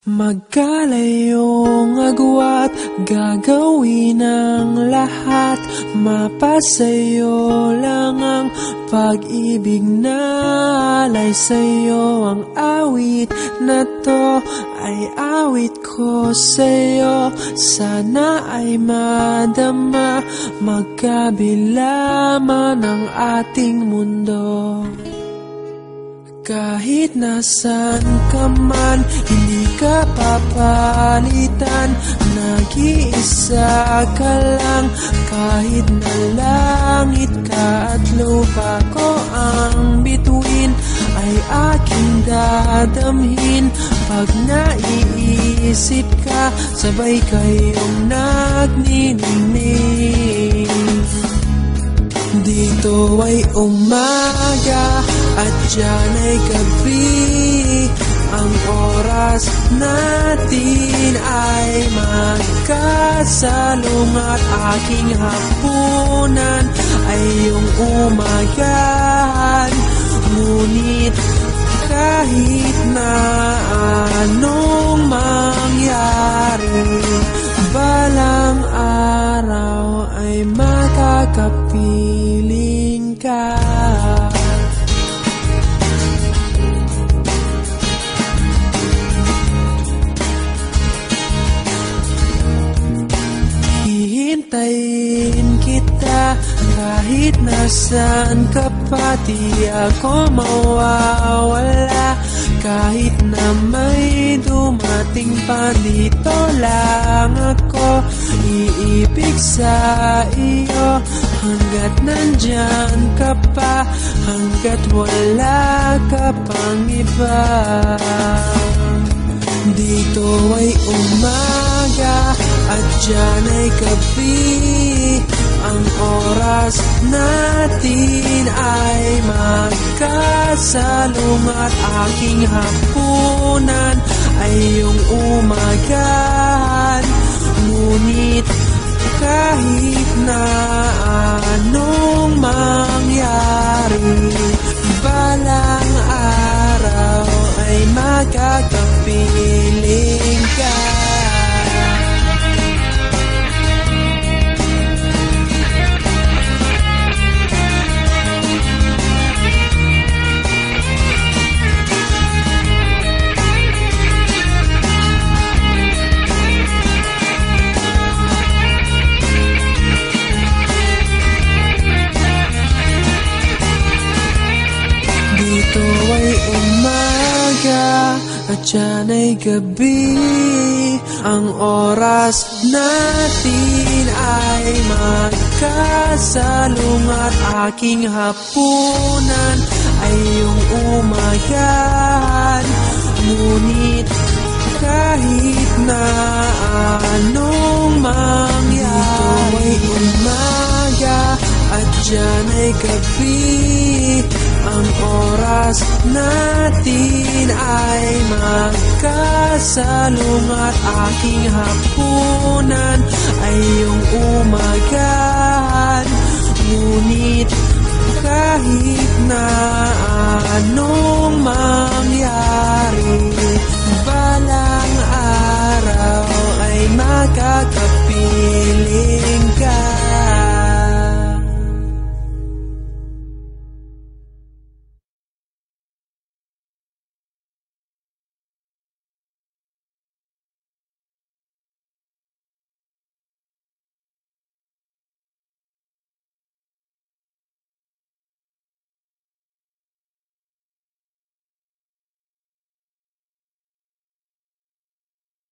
Magkalayong agwat, gagawin ang lahat. Mapasayo lang ang pag-ibig na alay sa'yo. Ang awit na to ay awit ko sa'yo. Sana ay madama, magkabila man ang ating mundo. Kahit nasan ka man, hindi ka papalitan. Nag-iisa ka lang, kahit na langit ka at lupa ko ang bituin, ay aking dadamhin. Pag naiisip ka, sabay kayong nagniningning. Dito ay umaga at diyan ay gabi. Ang oras natin ay magkasalungat. Aking hapunan ay iyong umagahan. Ngunit kahit na anong mangyari, balang araw ay makakapiling ka. Hihintayin kita kahit nasaan ka pa. Di ako mawawala kahit na may dumating pa. Dito lang ako iibig sa iyo hanggat nandyan ka pa, hanggat wala ka pang iba. Dito ay umaga at diyan ay gabi. Ang oras natin ay magkasalungat. Aking hapunan ay iyong umagahan. Ngunit kahit na anong mangyari, balang araw ay magkakapiling ka. Dito ay umaga at diyan ay gabi. Ang oras natin ay magkasalungat. Aking hapunan ay iyong umagahan. Ngunit kahit na anong mangyari, dito ay umaga at diyan ay gabi. Ang oras natin ay magkasalungat. Aking hapunan ay iyong umaga.